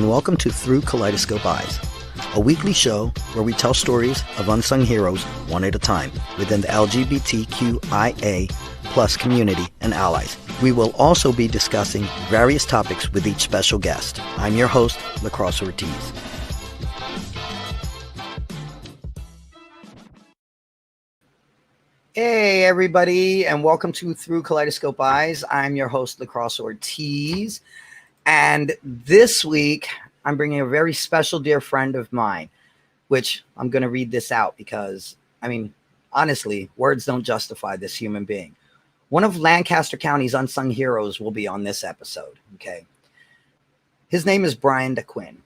welcome to Through Kaleidoscope Eyes, a weekly show where we tell stories of unsung heroes one at a time within the LGBTQIA plus community and allies. We will also be discussing various topics with each special guest. I'm your host, Lacrosse Ortiz. Hey everybody, and welcome to Through Kaleidoscope Eyes. I'm your host, Lacrosse Ortiz. And this week, I'm bringing a very special dear friend of mine, which I'm going to read this out because, honestly, words don't justify this human being. One of Lancaster County's unsung heroes will be on this episode, okay? His name is Bryan Duquin.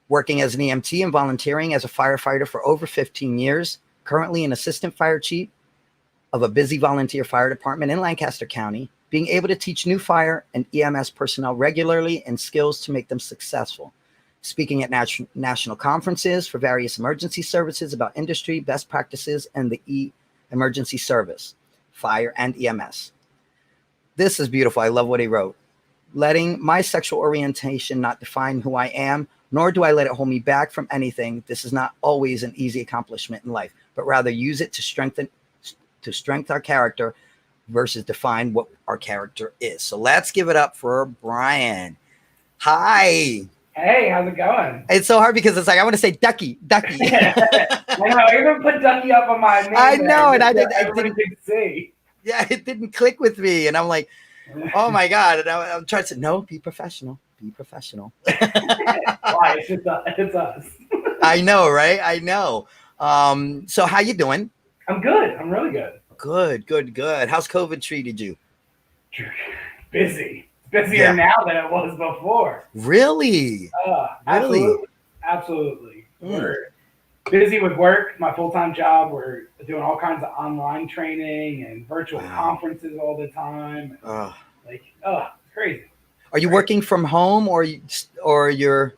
Working as an EMT and volunteering as a firefighter for over 15 years, currently an assistant fire chief of a busy volunteer fire department in Lancaster County, being able to teach new fire and EMS personnel regularly and skills to make them successful. Speaking at national conferences for various emergency services about industry, best practices, and the emergency service, fire and EMS. This is beautiful. I love what he wrote. Letting my sexual orientation not define who I am, nor do I let it hold me back from anything. This is not always an easy accomplishment in life, but rather use it to strengthen our character versus define what our character is. So let's give it up for Bryan. Hi. Hey, how's it going? It's so hard because it's like I want to say Ducky. I know. I even put Ducky up on my name. I know, and I didn't see. Yeah, it didn't click with me, and I'm like, oh my god! And I'm trying to say, no, be professional. Be professional. Why? It's us. I know, right? I know. So how you doing? I'm good. I'm really good. Good. How's COVID treated you? Busy. Busier now than it was before. Really? Absolutely. We're busy with work, my full-time job. We're doing all kinds of online training and virtual conferences all the time. It's crazy. Are you working from home or you're?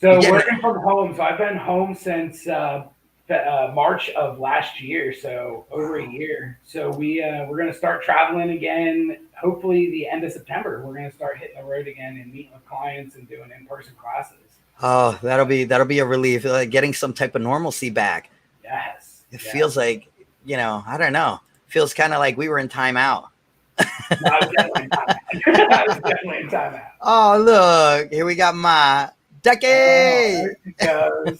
Working from home. So I've been home since March of last year, so over a year. So we're going to start traveling again. Hopefully the end of September, we're going to start hitting the road again and meeting with clients and doing in-person classes. Oh, that'll be a relief. Getting some type of normalcy back. Yes. It feels like, I don't know. Feels kind of like we were in timeout. No, I was definitely in timeout. Oh, look, here we got my Ducky. There she goes.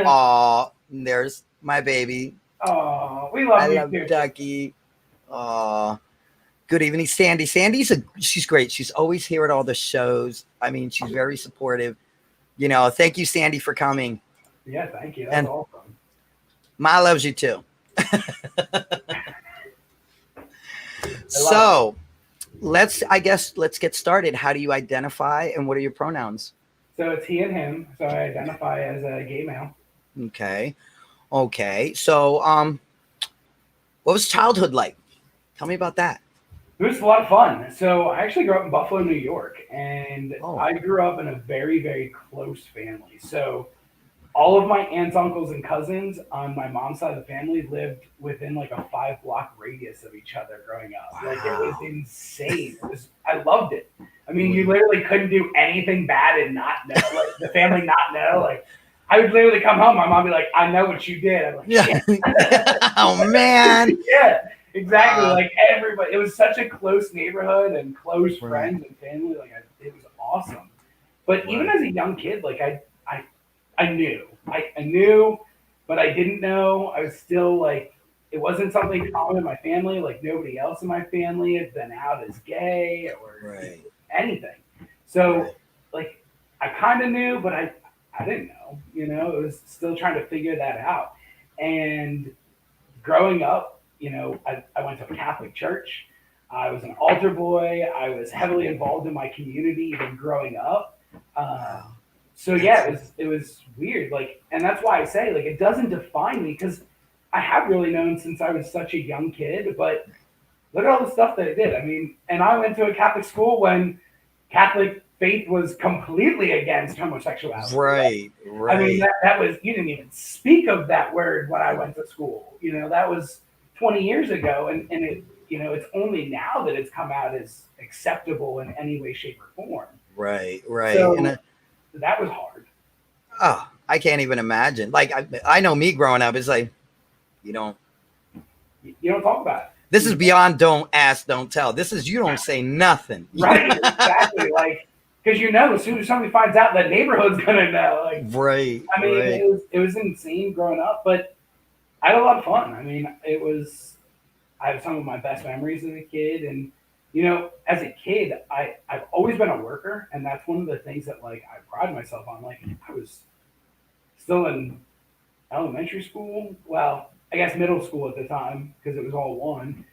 Oh, there's my baby. Oh, we love you too. Ducky. Oh, good evening, Sandy. She's great. She's always here at all the shows. She's very supportive. Thank you, Sandy, for coming. Yeah, thank you. That's awesome. Ma loves you too. So let's get started. How do you identify and what are your pronouns? So it's he and him. So I identify as a gay male. Okay. So, what was childhood like? Tell me about that. It was a lot of fun. So I actually grew up in Buffalo, New York, and I grew up in a very, very close family. So all of my aunts, uncles, and cousins on my mom's side of the family lived within like a 5-block radius of each other growing up. Wow. Like it was insane. I loved it. You literally couldn't do anything bad and not know, like the family not know. Like I would literally come home, my mom would be like, I know what you did. I'm like, yeah. Oh man. Yeah, exactly. Like everybody, it was such a close neighborhood and close friends and family. Like it was awesome. But even as a young kid, like I knew, but I didn't know. I was still like, it wasn't something common in my family. Like nobody else in my family had been out as gay or anything. So like I kind of knew, but I didn't know. It was still trying to figure that out. And growing up, I went to a Catholic church. I was an altar boy. I was heavily involved in my community even growing up. So yeah, it was weird. Like, and that's why I say like it doesn't define me because I have really known since I was such a young kid. But look at all the stuff that I did. And I went to a Catholic school when Catholic faith was completely against homosexuality. Right. That was, you didn't even speak of that word when I went to school. That was 20 years ago, and it, it's only now that it's come out as acceptable in any way, shape, or form. Right. So, that was hard. Oh, I can't even imagine. Like I know me growing up, it's like you don't talk about it. This is beyond don't ask, don't tell. This is you don't say nothing. Right, exactly. Like, because as soon as somebody finds out, the neighborhood's gonna know. Like, right. I mean, right. it was insane growing up, but I had a lot of fun. I mean, I have some of my best memories as a kid, and as a kid, I've always been a worker, and that's one of the things that like I pride myself on. Like, I was still in elementary school. Well, I guess middle school at the time because it was all one.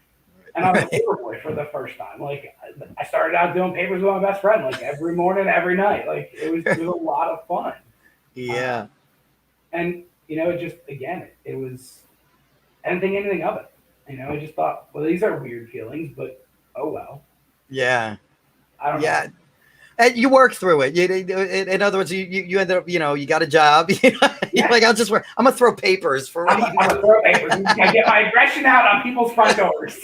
And I was a paper boy for the first time. Like I started out doing papers with my best friend, like every morning, every night. Like it was a lot of fun. Yeah. And it just it was I didn't think anything of it. I just thought, well, these are weird feelings, but oh well. Yeah. I don't know. And you work through it. In other words, you ended up, you got a job. You're like, I'll just work. I'm gonna throw papers for. I'm gonna throw papers. I get my aggression out on people's front doors.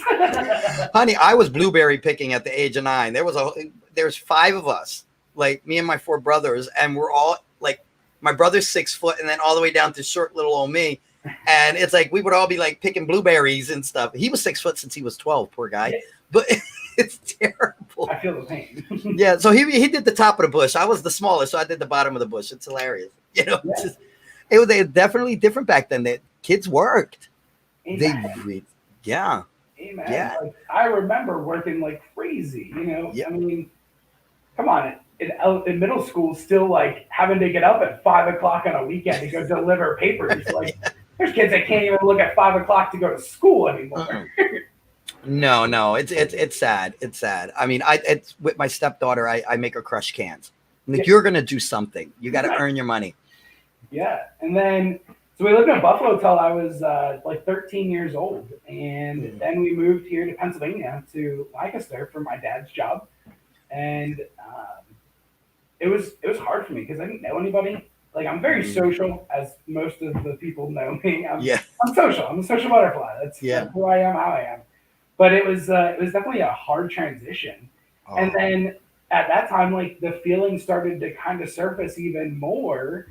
Honey, I was blueberry picking at the age of 9. There's 5 of us, like me and my 4 brothers, and we're all like, my brother's 6 foot, and then all the way down to short little old me. And it's like we would all be like picking blueberries and stuff. He was 6 foot since he was 12, poor guy. But it's terrible. I feel the pain. Yeah, so he did the top of the bush. I was the smallest, so I did the bottom of the bush. It's hilarious. It was definitely different back then. The kids worked. Amen. Yeah. Amen. Yeah. Like, I remember working like crazy. Yeah. I mean, come on. In middle school, still like having to get up at 5 o'clock on a weekend to go deliver papers. Like, there's kids that can't even look at 5 o'clock to go to school anymore. No, it's sad. It's sad. I mean, it's with my stepdaughter. I make her crush cans. Like, you're gonna do something. You got to earn your money. Yeah, and then so we lived in Buffalo till I was like 13 years old, and then we moved here to Pennsylvania to Lancaster for my dad's job, and it was hard for me because I didn't know anybody. Like, I'm very social, as most of the people know me. I'm social. I'm a social butterfly. That's who I am, how I am. But it was definitely a hard transition. Oh. And then at that time, like, the feelings started to kind of surface even more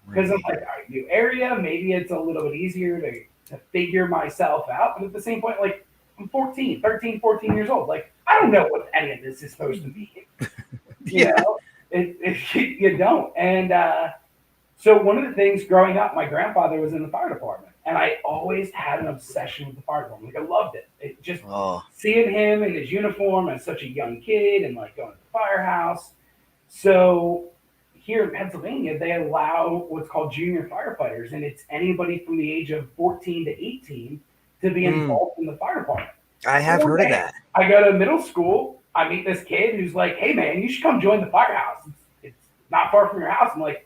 because I'm like, all right, new area, maybe it's a little bit easier to figure myself out. But at the same point, like, I'm 13, 14 years old. Like, I don't know what any of this is supposed to be. You know? You don't. And so one of the things growing up, my grandfather was in the fire department. And I always had an obsession with the fire department. Like, I loved it. It just seeing him in his uniform as such a young kid and like going to the firehouse. So here in Pennsylvania, they allow what's called junior firefighters, and it's anybody from the age of 14 to 18 to be involved in the fire department. I have heard of that. I go to middle school. I meet this kid who's like, "Hey man, you should come join the firehouse. It's not far from your house." I'm like,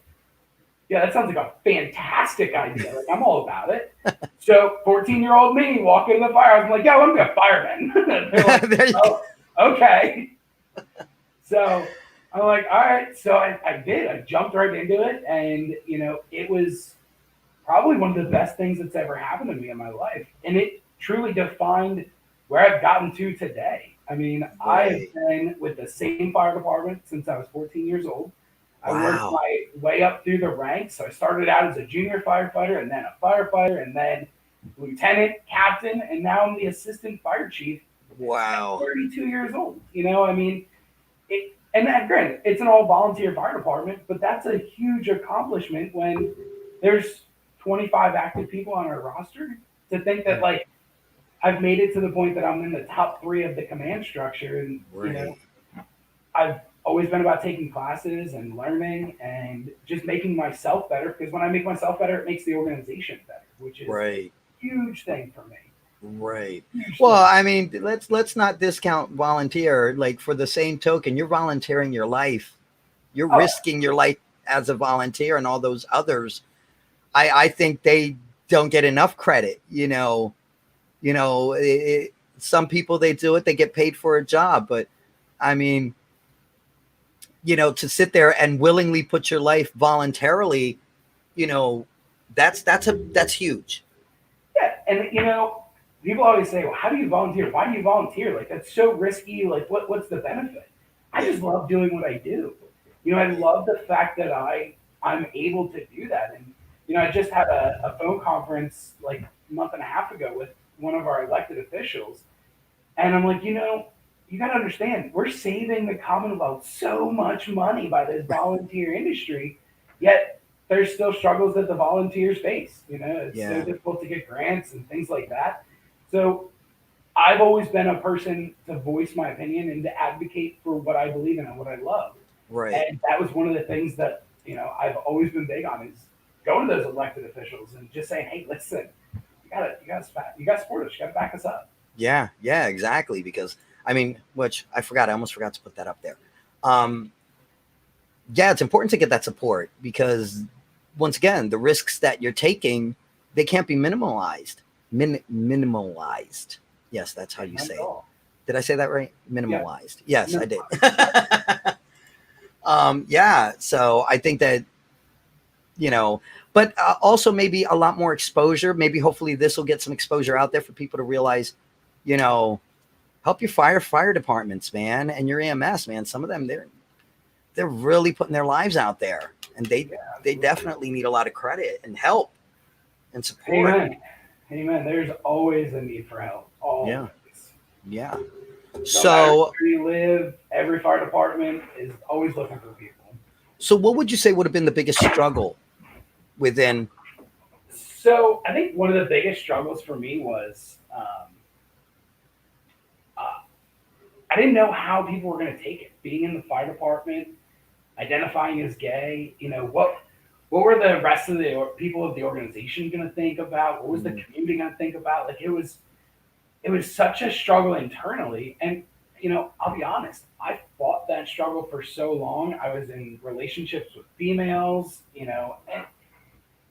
yeah, that sounds like a fantastic idea. Like, I'm all about it. So 14-year-old me walking in the firehouse, I'm like, yo, I'm a fireman. They're like, oh, okay. So I'm like, all right. So I did. I jumped right into it. And, it was probably one of the best things that's ever happened to me in my life. And it truly defined where I've gotten to today. I mean, I have been with the same fire department since I was 14 years old. I worked my way up through the ranks. So I started out as a junior firefighter and then a firefighter and then lieutenant, captain, and now I'm the assistant fire chief. Wow. I'm 32 years old. I mean, granted, it's an all volunteer fire department, but that's a huge accomplishment when there's 25 active people on our roster. To think that, like, I've made it to the point that I'm in the top 3 of the command structure. And, I've always been about taking classes and learning and just making myself better, because when I make myself better, it makes the organization better, which is a huge thing for me. Right. Well, I mean, let's not discount volunteer. Like, for the same token, you're volunteering your life. You're risking your life as a volunteer, and all those others. I think they don't get enough credit. Some people, they do it, they get paid for a job, but I mean, to sit there and willingly put your life voluntarily, that's huge. Yeah. And, people always say, well, how do you volunteer? Why do you volunteer? Like, that's so risky. Like, what's the benefit? I just love doing what I do. I love the fact that I'm able to do that. And, I just had a phone conference like a month and a half ago with one of our elected officials. And I'm like, you got to understand, we're saving the Commonwealth so much money by this volunteer industry, yet there's still struggles that the volunteers face. It's so difficult to get grants and things like that. So I've always been a person to voice my opinion and to advocate for what I believe in and what I love. Right. And that was one of the things that, I've always been big on is going to those elected officials and just saying, hey, listen, you gotta support us, you gotta back us up. Yeah, exactly. Because which I almost forgot to put that up there. It's important to get that support because once again, the risks that you're taking, they can't be minimalized. Minimalized. Yes, that's how you say it. Did I say that right? Minimalized. Yeah. Yes, I did. So I think that, but also maybe a lot more exposure. Maybe hopefully this will get some exposure out there for people to realize, help your fire departments, man, and your EMS, man. Some of them, they're really putting their lives out there, and they definitely need a lot of credit and help and support. Amen. There's always a need for help. Always. Yeah. So where you live, every fire department is always looking for people. So what would you say would have been the biggest struggle within? So I think one of the biggest struggles for me was I didn't know how people were going to take it. Being in the fire department, identifying as gay, what were the rest of the people of the organization going to think about? What was the community going to think about? Like it was such a struggle internally. And, I'll be honest, I fought that struggle for so long. I was in relationships with females,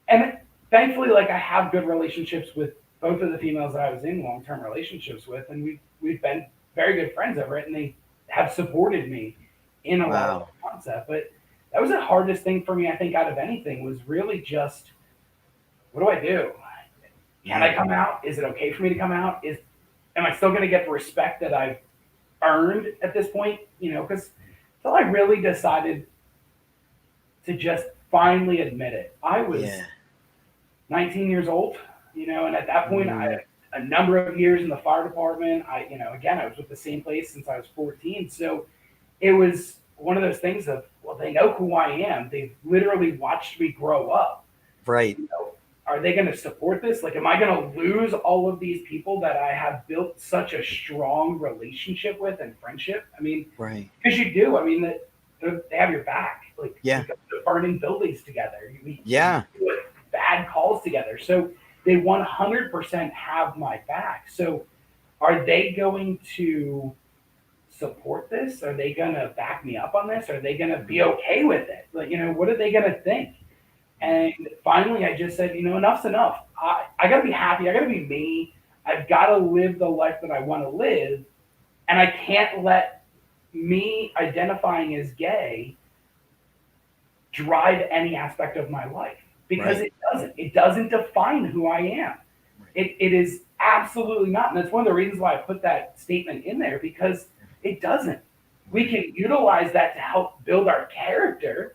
and thankfully, like I have good relationships with both of the females that I was in long-term relationships with. And we've been very good friends over it, and they have supported me in a lot of the concept. But that was the hardest thing for me, I think, out of anything was really just, what do I do? Can I come out? Is it okay for me to come out? Am I still going to get the respect that I've earned at this point? Because until I really decided to just finally admit it, I was 19 years old, and at that point, I had a number of years in the fire department. I was with the same place since I was 14. So it was one of those things of, well, they know who I am. They've literally watched me grow up. Right. Are they going to support this? Like, am I going to lose all of these people that I have built such a strong relationship with and friendship? Right. Because you do. They have your back. Like, you go to burning buildings together. You do bad calls together. So they 100% have my back. So are they going to support this? Are they going to back me up on this? Are they going to be okay with it? Like, what are they going to think? And finally, I just said, enough's enough. I got to be happy. I got to be me. I've got to live the life that I want to live. And I can't let me identifying as gay drive any aspect of my life because it doesn't define who I am. It is absolutely not. And that's one of the reasons why I put that statement in there, because it doesn't. We can utilize that to help build our character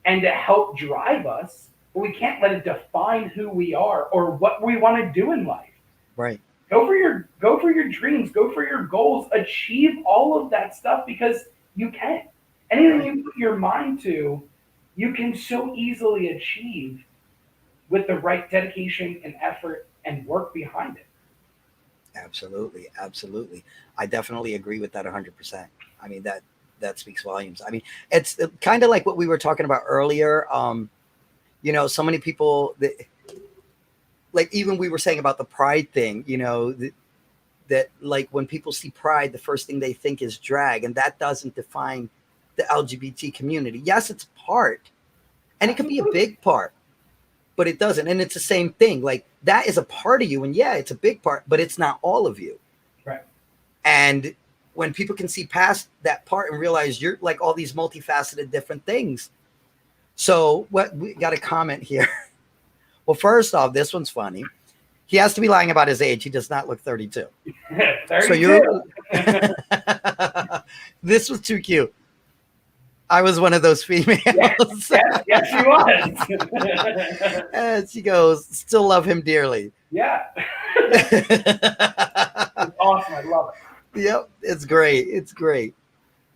and to help drive us, but we can't let it define who we are or what we want to do in life. Right. Go for your dreams, go for your goals, achieve all of that stuff because you can. Anything you put your mind to, you can so easily achieve with the right dedication and effort and work behind it. Absolutely. I definitely agree with that 100%. That speaks volumes. It's kind of like what we were talking about earlier. So many people like even we were saying about the pride thing, that like when people see pride, the first thing they think is drag, and that doesn't define the LGBT community. Yes, it's a part, and it can be a big part, but it doesn't. And it's the same thing. Like that is a part of you, and it's a big part, but it's not all of you. Right. And when people can see past that part and realize you're like all these multifaceted different things. So what we got a comment here. Well, first off, this one's funny. He has to be lying about his age. He does not look 32. 32. So you're this was too cute. I was one of those females. Yes, she was. And she goes, still love him dearly. Yeah. It's awesome. I love it. Yep. It's great. It's great.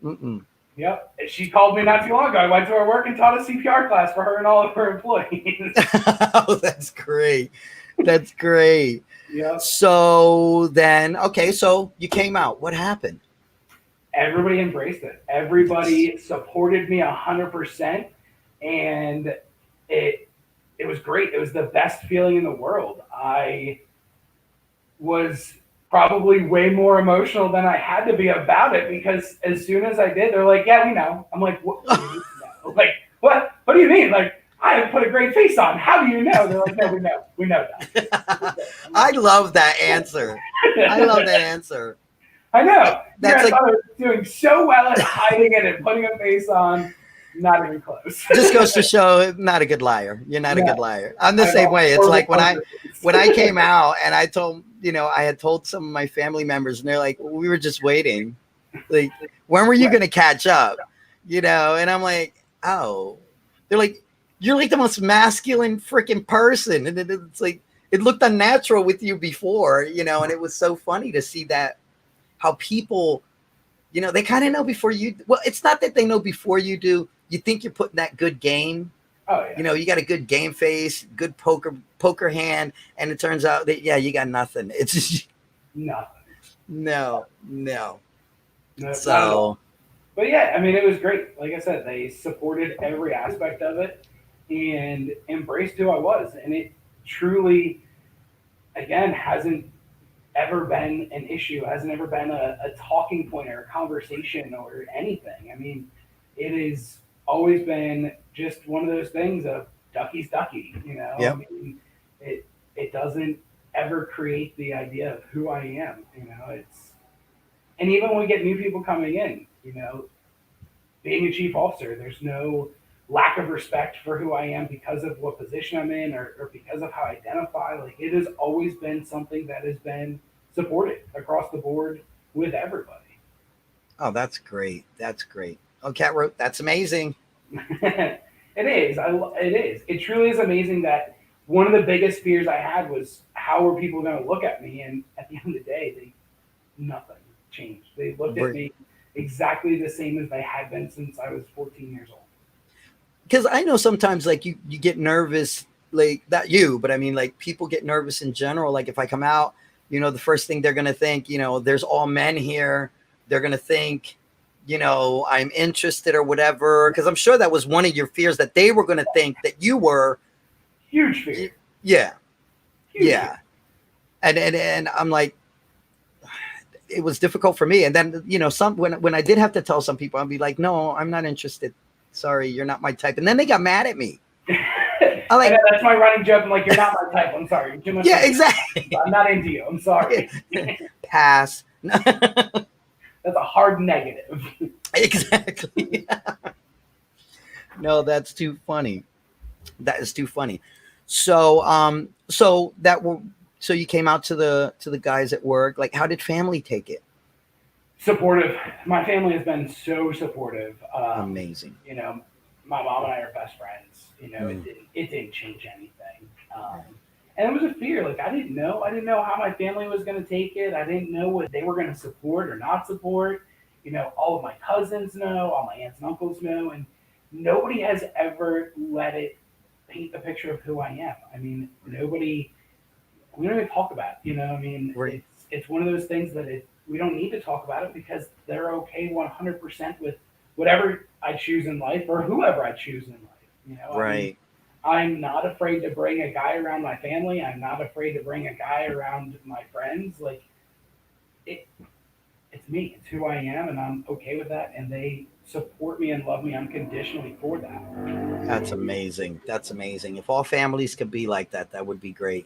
Mm-mm. Yep. She called me not too long ago. I went to her work and taught a CPR class for her and all of her employees. Oh, that's great. That's great. Yep. So then, okay, so you came out. What happened? Everybody embraced it. Everybody supported me 100%, and it was great. It was the best feeling in the world. I was probably way more emotional than I had to be about it, because as soon as I did, they're like, "Yeah, we know." I'm like, "What? What do you mean know?" Like, what? What do you mean? Like, I have put a great face on. How do you know? They're like, "No, we know. We know that." I love that answer. I love that answer. I know. That's like, I was doing so well at hiding it and putting a face on. Not even close. Just goes to show, not a good liar. You're not a good liar. I'm the same way. It's like when I came out and I told, I had told some of my family members, and they're like, well, we were just waiting. Like, when were you going to catch up? And I'm like, oh. They're like, you're like the most masculine freaking person. And it's like, it looked unnatural with you before, and it was so funny to see that, how people, they kind of know before you. Well, it's not that they know before you do. You think you're putting that good game. Oh, yeah. You got a good game face, good poker hand, and it turns out that, you got nothing. It's just nothing. No. So, but yeah, I mean, it was great. Like I said, they supported every aspect of it and embraced who I was. And it truly, again, hasn't ever been an issue, hasn't ever been a talking point or a conversation or anything. I mean, it has always been just one of those things of Ducky's Ducky, Yep. I mean, it doesn't ever create the idea of who I am, and even when we get new people coming in, being a chief officer, there's no lack of respect for who I am because of what position I'm in or because of how I identify. Like, it has always been something that has been supported across the board with everybody. Oh, that's great. That's great. Oh, Kat wrote, that's amazing. It is. It is. It truly is amazing that one of the biggest fears I had was, how were people going to look at me? And at the end of the day, nothing changed. They looked at me exactly the same as they had been since I was 14 years old. Because I know sometimes, like, you get nervous, like, not you, but I mean, like, people get nervous in general. Like, if I come out, the first thing they're going to think, there's all men here. They're going to think, I'm interested or whatever. Because I'm sure that was one of your fears, that they were going to think that you were. Huge fear. Yeah. Huge yeah. Fear. And I'm like, it was difficult for me. And then, when I did have to tell some people, I'd be like, no, I'm not interested. Sorry, you're not my type. And then they got mad at me. That's my running joke. I'm like, you're not my type. I'm sorry. You're too much. Yeah, exactly. I'm not into you. I'm sorry. Pass. That's a hard negative. Exactly. No, that's too funny. That is too funny. So, so you came out to the guys at work. Like, how did family take it? Supportive. My family has been so supportive. Amazing. My mom and I are best friends. It didn't change anything. And it was a fear. Like, I didn't know how my family was going to take it. I didn't know what they were going to support or not support. All of my cousins know, all my aunts and uncles know, and nobody has ever let it paint the picture of who I am. I mean, we don't even talk about it. I mean, right. It's one of those things that we don't need to talk about it, because they're okay 100% with whatever I choose in life or whoever I choose in life. Right. I mean, I'm not afraid to bring a guy around my family. I'm not afraid to bring a guy around my friends. Like, it's me. It's who I am, and I'm okay with that. And they support me and love me unconditionally for that. That's amazing. That's amazing. If all families could be like that, that would be great.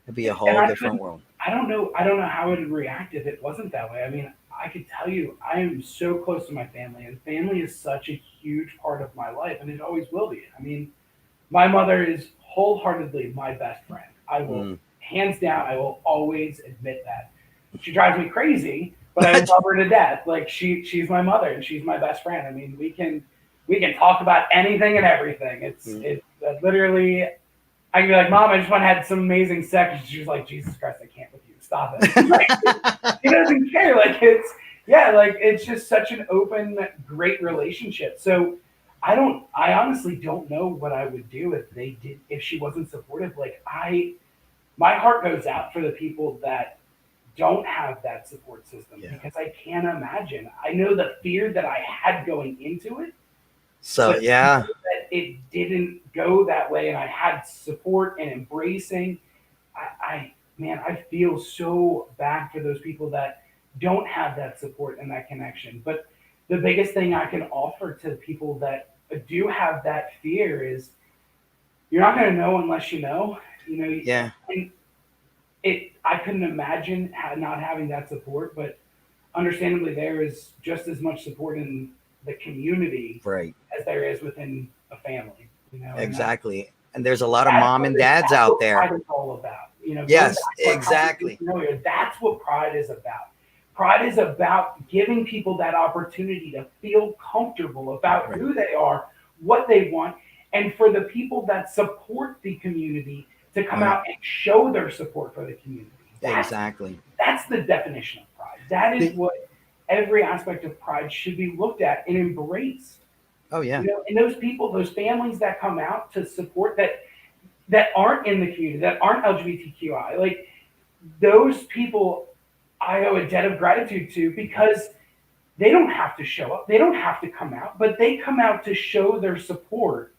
It'd be a whole different world. I don't know how it would react if it wasn't that way. I mean, I could tell you, I am so close to my family, and family is such a huge part of my life, and it always will be. I mean, my mother is wholeheartedly my best friend. I will, hands down, I will always admit that. She drives me crazy, but I love her to death. Like, she's my mother, and she's my best friend. I mean, we can we can talk about anything and everything. It's literally. I can be like, Mom, I just want to have some amazing sex. And she's like, Jesus Christ, I can't with you. Stop it. Like, he doesn't care. Like like it's just such an open, great relationship. So I honestly don't know what I would do if she wasn't supportive. Like my heart goes out for the people that don't have that support system because I can't imagine. I know the fear that I had going into it. So yeah, that it didn't go that way, and I had support and embracing. I feel so bad for those people that don't have that support and that connection. But the biggest thing I can offer to people that do have that fear is you're not going to know unless you know. Yeah. And I couldn't imagine not having that support, but understandably, there is just as much support in the community Right. as there is within a family. Exactly. And there's a lot of mom and dads out there. Pride is all about. Yes, exactly. That's what pride is about. Pride is about giving people that opportunity to feel comfortable about who they are, what they want, and for the people that support the community to come out and show their support for the community. Exactly. That's the definition of pride. That is what every aspect of pride should be looked at and embraced. Oh yeah. And those people, those families that come out to support that aren't in the community, that aren't LGBTQI, like those people I owe a debt of gratitude to because they don't have to show up. They don't have to come out, but they come out to show their support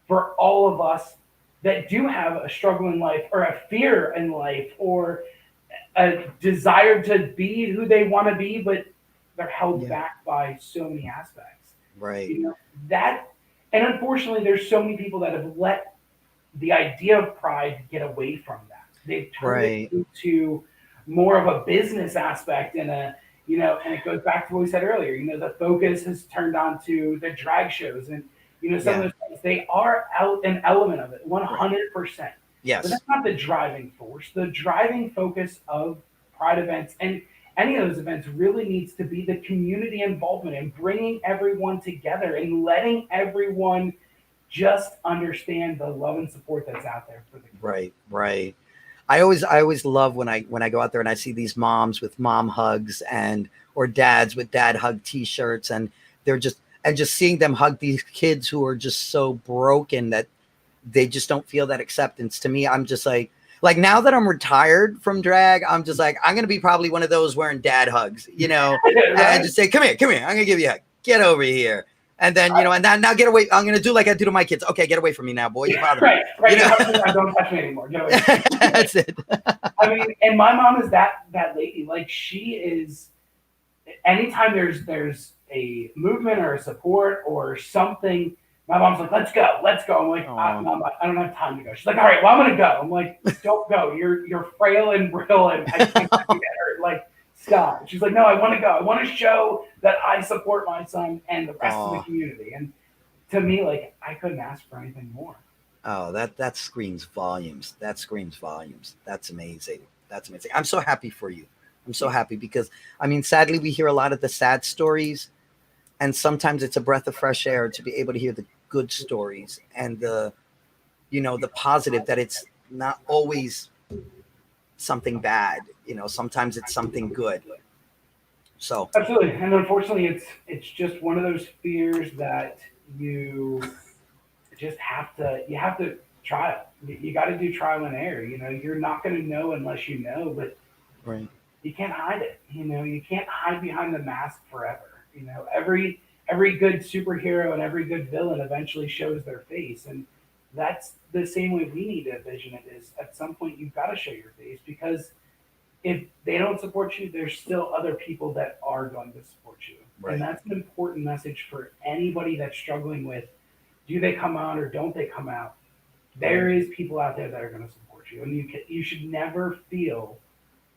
for all of us that do have a struggle in life or a fear in life or a desire to be who they want to be, but they're held back by so many aspects. Right. And unfortunately, there's so many people that have let the idea of pride get away from that. They've turned it into more of a business aspect and and it goes back to what we said earlier. The focus has turned on to the drag shows and some of those things. They are an element of it, 100%. Yes. But that's not the driving force. The driving focus of pride events and any of those events really needs to be the community involvement and bringing everyone together and letting everyone just understand the love and support that's out there for the community. Right. I always love when I go out there and I see these moms with mom hugs or dads with dad hug t-shirts and just seeing them hug these kids who are just so broken that they just don't feel that acceptance. To me, I'm just like now that I'm retired from drag, I'm just like, I'm going to be probably one of those wearing dad hugs, and just say, come here. I'm going to give you a hug. Get over here. And then, and then now get away. I'm going to do like I do to my kids. Okay, get away from me now, boy. You bother me. Right. Don't touch me anymore. Get away from me. That's it. I mean, and my mom is that lady. Like she is, anytime there's a movement or a support or something, my mom's like, let's go. I'm like, Mom, I don't have time to go. She's like, all right, well, I'm going to go. I'm like, don't go. You're frail and brittle and I can't get hurt. Like, stop. She's like, no, I want to go. I want to show that I support my son and the rest of the community. And to me, like, I couldn't ask for anything more. Oh, that screams volumes. That's amazing. I'm so happy for you. I'm so happy because, I mean, sadly, we hear a lot of the sad stories. And sometimes it's a breath of fresh air to be able to hear the good stories and the positive, that it's not always something bad. Sometimes it's something good. So absolutely. And unfortunately, it's just one of those fears that you just have to trial. You got to do trial and error. You're not going to know unless you know, but you can't hide it. You can't hide behind the mask forever. Every good superhero and every good villain eventually shows their face. And that's the same way we need to envision it is at some point you've got to show your face because if they don't support you, there's still other people that are going to support you. Right. And that's an important message for anybody that's struggling with, do they come out or don't they come out? There is people out there that are going to support you. And you should never feel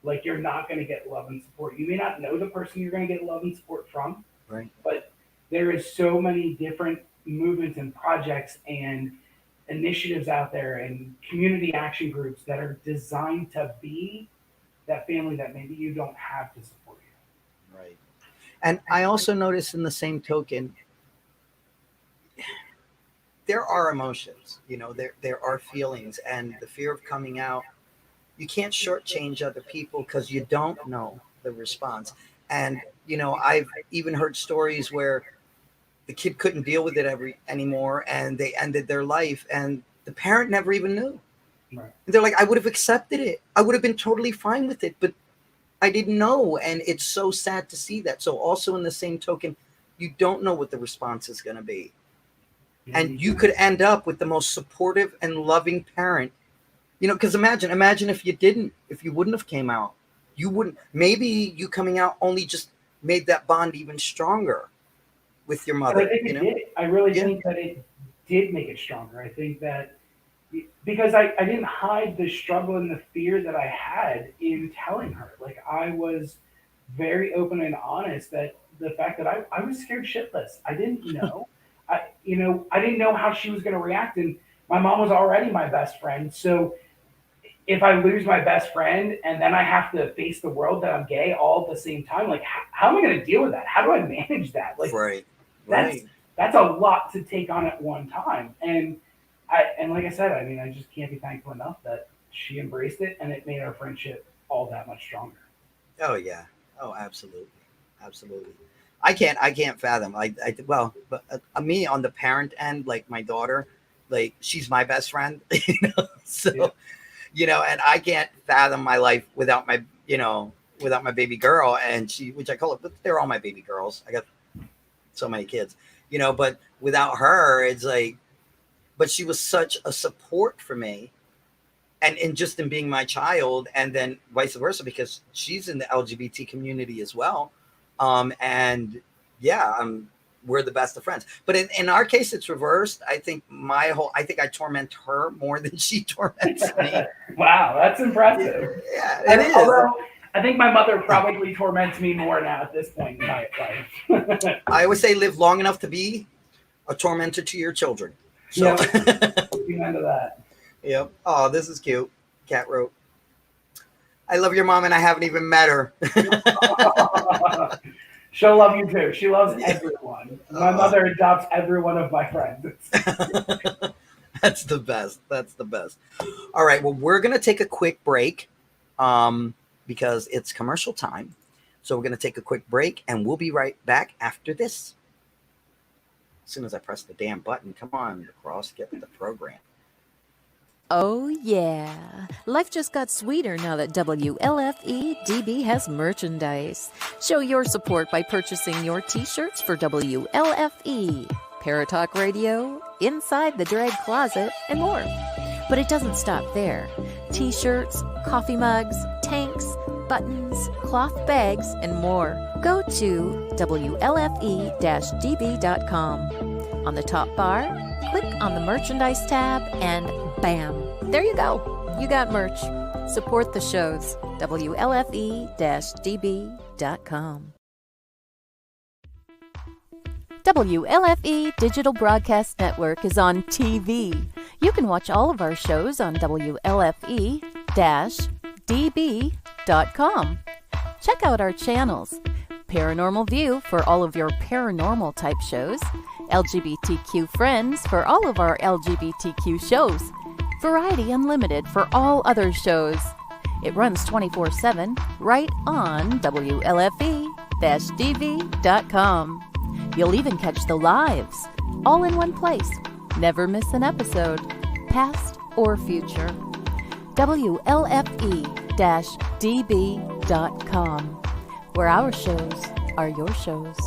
like you're not going to get love and support. You may not know the person you're going to get love and support from, but there is so many different movements and projects and initiatives out there and community action groups that are designed to be that family that maybe you don't have to support you. Right. And I also noticed in the same token, there are emotions, there are feelings, and the fear of coming out. You can't shortchange other people because you don't know the response. And, I've even heard stories where the kid couldn't deal with it anymore, and they ended their life, and the parent never even knew. Right. They're like, I would have accepted it. I would have been totally fine with it, but I didn't know. And it's so sad to see that. So also in the same token, you don't know what the response is going to be. And you could end up with the most supportive and loving parent, because imagine if you wouldn't have came out, maybe you coming out only just made that bond even stronger with your mother. I think it did. I really think that it did make it stronger. I think that because I didn't hide the struggle and the fear that I had in telling her. Like, I was very open and honest that the fact that I was scared shitless. I didn't know. I didn't know how she was going to react. And my mom was already my best friend. So if I lose my best friend and then I have to face the world that I'm gay all at the same time, like, how am I going to deal with that? How do I manage that? Like, right. That's a lot to take on at one time. And like I said, I just can't be thankful enough that she embraced it, and it made our friendship all that much stronger. Oh yeah. Oh, absolutely. Absolutely. I can't fathom. But me on the parent end, like my daughter, like she's my best friend, so, and I can't fathom my life without my baby girl, and which I call it, but they're all my baby girls. I got so many kids, but without her, it's like, but she was such a support for me, and just in being my child, and then vice versa, because she's in the LGBT community as well. And yeah, we're the best of friends. But in our case, it's reversed. I think I torment her more than she torments me. Wow, that's impressive. Yeah, it is. Although, I think my mother probably torments me more now at this point in my life. I always say live long enough to be a tormentor to your children. So, Amen to that. Yep. Oh, this is cute. Cat wrote, I love your mom and I haven't even met her. She'll love you too. She loves everyone. My mother adopts every one of my friends. That's the best. That's the best. All right. Well, we're going to take a quick break because it's commercial time. So we're going to take a quick break and we'll be right back after this. As soon as I press the damn button, come on, Lacrosse, get with the program. Oh, yeah. Life just got sweeter now that WLFE-DB has merchandise. Show your support by purchasing your t-shirts for WLFE, Paratalk Radio, Inside the Drag Closet, and more. But it doesn't stop there. T-shirts, coffee mugs, tanks, buttons, cloth bags, and more. Go to WLFE-DB.com. On the top bar, click on the merchandise tab and bam, there you go. You got merch. Support the shows. WLFE-DB.com. WLFE Digital Broadcast Network is on TV. You can watch all of our shows on WLFE-DB.com. Check out our channels. Paranormal View for all of your paranormal type shows. LGBTQ Friends for all of our LGBTQ shows. Variety Unlimited for all other shows. It runs 24/7 right on WLFE-DB.com. You'll even catch the lives, all in one place. Never miss an episode, past or future. WLFE-DB.com, where our shows are your shows.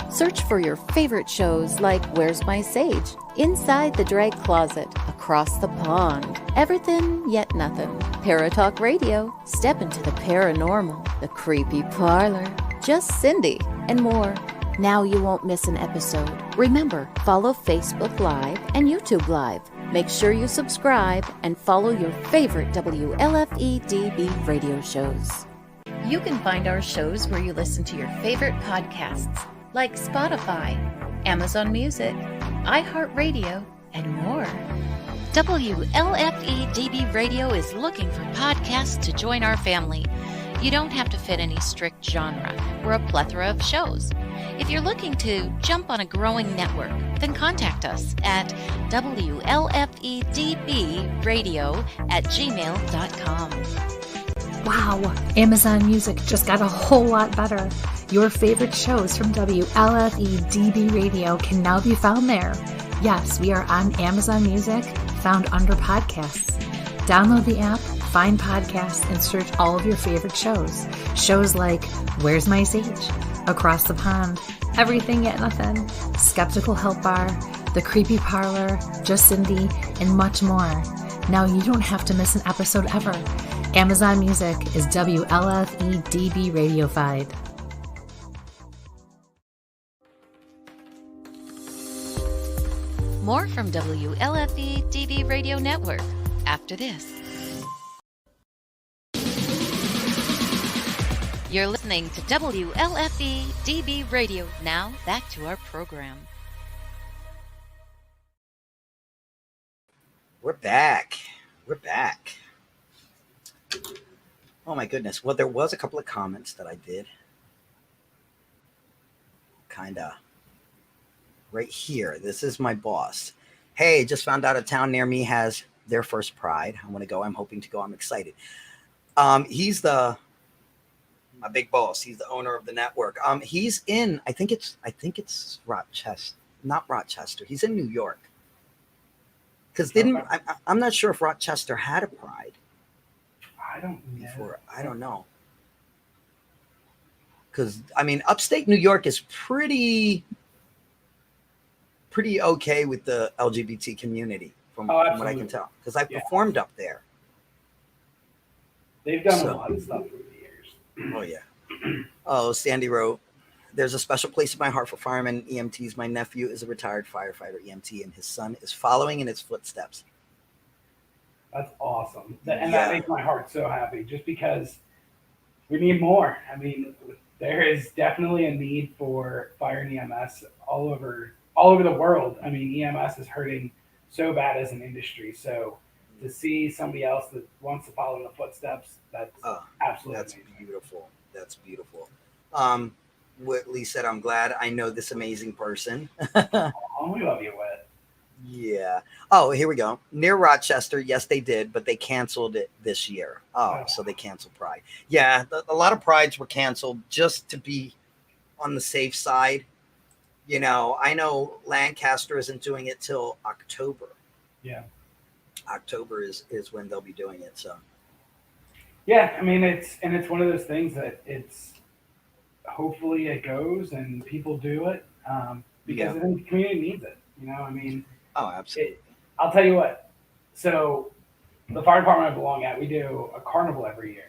Search for your favorite shows like Where's My Sage, Inside the Drag Closet, Across the Pond, Everything Yet Nothing, Paratalk Radio, Step into the Paranormal, The Creepy Parlor, Just Cindy, and more. Now you won't miss an episode. Remember, follow Facebook Live and YouTube Live. Make sure you subscribe and follow your favorite WLFE-DB radio shows. You can find our shows where you listen to your favorite podcasts, like Spotify, Amazon Music, iHeartRadio, and more. WLFE-DB Radio is looking for podcasts to join our family. You don't have to fit any strict genre. We're a plethora of shows. If you're looking to jump on a growing network, Then contact us at wlfedbradio@gmail.com. Wow, Amazon Music just got a whole lot better. Your favorite shows from WLFE-DB Radio can now be found there. Yes, we are on Amazon Music, found under podcasts. Download the app, find podcasts, and search all of your favorite shows. Shows like Where's My Sage, Across the Pond, Everything Yet Nothing, Skeptical Help Bar, The Creepy Parlor, Just Cindy, and much more. Now you don't have to miss an episode ever. Amazon Music is WLFE-DB Radiofied. More from WLFE-DB Radio Network after this. You're listening to WLFE-DB Radio. Now, back to our program. We're back. Oh my goodness. Well, there was a couple of comments that I did. Kind of right here. This is my boss. Hey, just found out a town near me has their first Pride. I want to go. I'm hoping to go. I'm excited. He's my big boss. He's the owner of the network. He's in, I think it's Rochester, not Rochester. He's in New York. Because I'm not sure if Rochester had a Pride. I don't know. Before. I don't know. Because, I mean, upstate New York is pretty okay with the LGBT community from what I can tell. Because I performed up there. They've done a lot of stuff through the years. Oh, yeah. Oh, Sandy wrote, there's a special place in my heart for firemen and EMTs. My nephew is a retired firefighter EMT, and his son is following in his footsteps. That's awesome. And that makes my heart so happy, just because we need more. I mean, there is definitely a need for fire and EMS all over the world. I mean, EMS is hurting so bad as an industry. So to see somebody else that wants to follow in the footsteps, that's absolutely amazing. Beautiful. That's beautiful. What Lee said, I'm glad I know this amazing person. Oh, we love you, Whit. Yeah. Oh, here we go. Near Rochester, yes, they did, but they canceled it this year. So they canceled Pride. Yeah, a lot of Prides were canceled just to be on the safe side. You know, I know Lancaster isn't doing it till October. Yeah. October is when they'll be doing it. So. Yeah, I mean, it's one of those things that hopefully it goes and people do it because the community needs it. You know, I mean. Oh, absolutely. I'll tell you what. So the fire department I belong at, we do a carnival every year.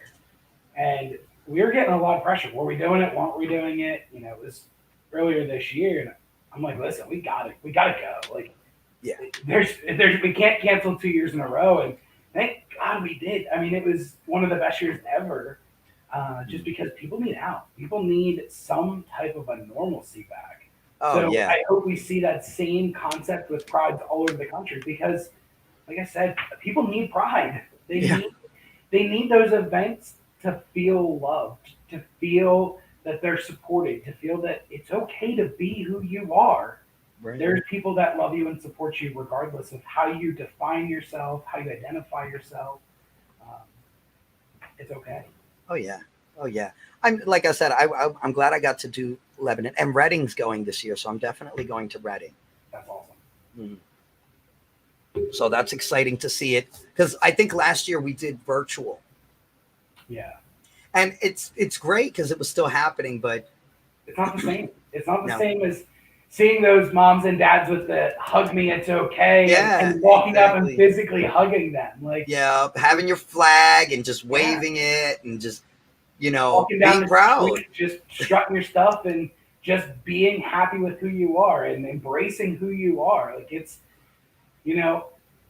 And we were getting a lot of pressure. Were we doing it? Weren't we doing it? You know, it was earlier this year. And I'm like, listen, we got it. We got to go. Like, we can't cancel 2 years in a row. And thank God we did. I mean, it was one of the best years ever. Just because people need out. People need some type of a normalcy back. I hope we see that same concept with Prides all over the country because, like I said, people need Pride. They need those events to feel loved, to feel that they're supported, to feel that it's okay to be who you are. Right. There's people that love you and support you regardless of how you define yourself, how you identify yourself. It's okay. Oh yeah. I'm like I said, I'm glad I got to do Lebanon, and Reading's going this year, so I'm definitely going to Reading. That's awesome. So that's exciting to see it because I think last year we did virtual. Yeah, and it's great because it was still happening, but it's not the same. It's not the same as seeing those moms and dads with the hug me, it's okay, and walking up and physically hugging them, like having your flag and just waving it and just. You know, walking down being proud, street, just strutting your stuff and just being happy with who you are and embracing who you are. Like it's, you know,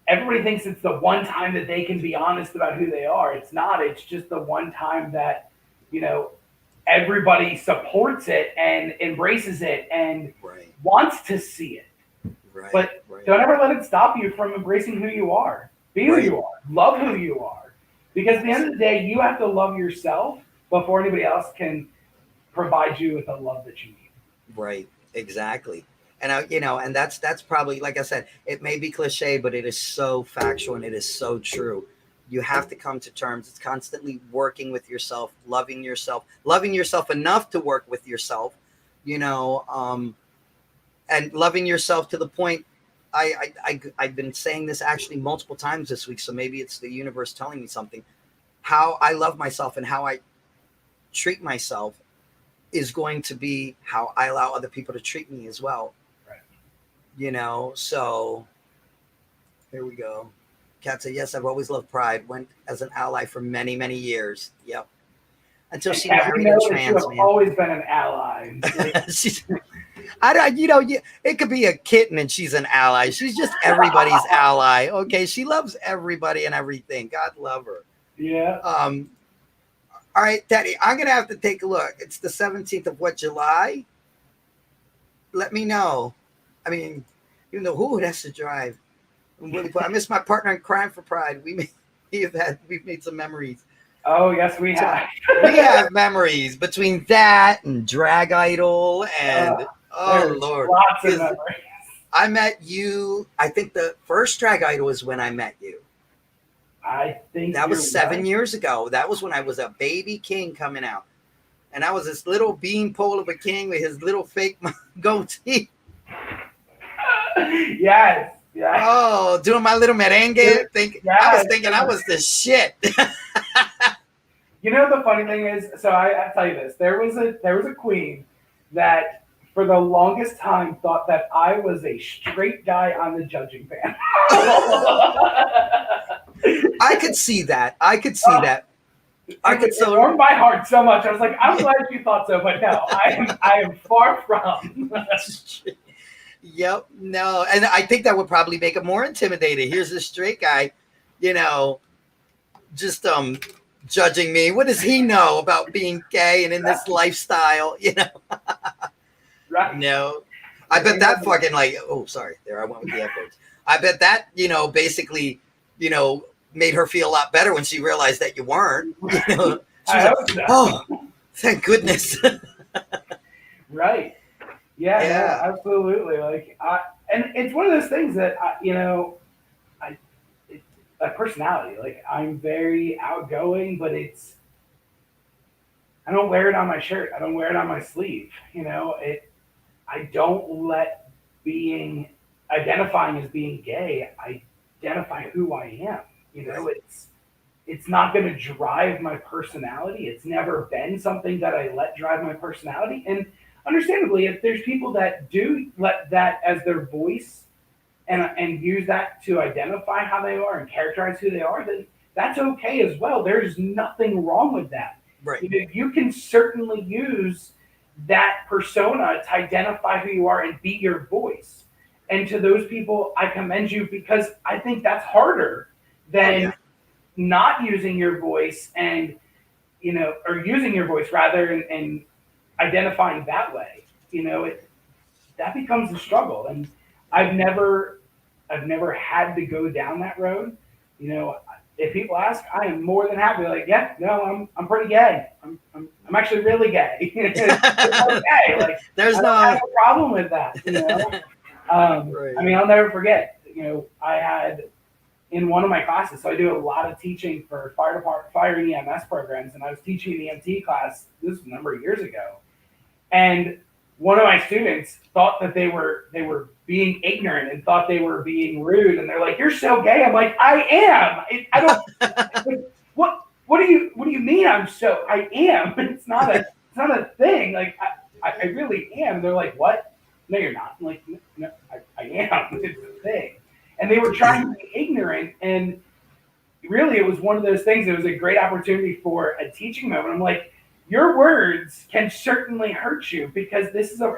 everybody thinks it's the one time that they can be honest about who they are. It's not. It's just the one time that, you know, everybody supports it and embraces it and wants to see it. Right. But don't ever let it stop you from embracing who you are. Be who you are. Love who you are. Because at the end of the day, you have to love yourself before anybody else can provide you with the love that you need. Right, exactly. And and that's probably, like I said, it may be cliche, but it is so factual and it is so true. You have to come to terms. It's constantly working with yourself, loving yourself enough to work with yourself, and loving yourself to the point. I've been saying this actually multiple times this week, so maybe it's the universe telling me something. How I love myself and how I treat myself is going to be how I allow other people to treat me as well. Right. So here we go. Kat said, yes, I've always loved Pride. Went as an ally for many, many years. Yep. Until she married a trans man. Always been an ally. She's, it could be a kitten and she's an ally. She's just everybody's ally. Okay. She loves everybody and everything. God love her. Yeah. All right, Teddy, I'm going to have to take a look. It's the 17th of July? Let me know. I mean, even though who has to drive? I miss my partner in crime for Pride. We've made some memories. Oh, yes, we have. We have memories between that and Drag Idol and, Lord. Lots of memories. I met you, I think the first Drag Idol is when I met you. I think that was 7 years ago. That was when I was a baby king coming out. And I was this little beanpole of a king with his little fake goatee. Yes. Yeah. Oh, doing my little merengue. I was thinking I was the shit. The funny thing is, so I tell you this, there was a queen that for the longest time thought that I was a straight guy on the judging panel. I could see that. I could warmed my heart so much. I was like, I'm glad you thought so, but no, I am far from. Yep. No. And I think that would probably make it more intimidating. Here's this straight guy, just judging me. What does he know about being gay and in this lifestyle, Right. No. I bet that fucking there I went with the F words. I bet that, basically, made her feel a lot better when she realized that you weren't. She was like, oh, thank goodness. Right. Yeah. No, absolutely. And it's one of those things that a personality. Like, I'm very outgoing, but I don't wear it on my shirt. I don't wear it on my sleeve. I don't let identifying as being gay. I identify who I am. It's not going to drive my personality. It's never been something that I let drive my personality. And understandably, if there's people that do let that as their voice and use that to identify how they are and characterize who they are, then that's okay as well. There's nothing wrong with that. Right. You can certainly use that persona to identify who you are and be your voice. And to those people, I commend you, because I think that's harder than not using your voice and, or using your voice rather and identifying that way. That becomes a struggle. And I've never had to go down that road. If people ask, I am more than happy. Like, yeah, no, I'm pretty gay. I'm actually really gay. It's okay. Like, there's I don't have a problem with that. Right. I mean, I'll never forget. I had in one of my classes, so I do a lot of teaching for fire and EMS programs, and I was teaching an EMT class. This was a number of years ago, and one of my students thought that they were being ignorant and thought they were being rude, and they're like, "You're so gay." I'm like, "I am. I don't. What do you mean? I am. It's not a thing. Like, I really am." They're like, "What? No, you're not." I'm like, "No, I am. It's a thing." And they were trying to be ignorant, and really, it was one of those things. It was a great opportunity for a teaching moment. I'm like, your words can certainly hurt you, because this is a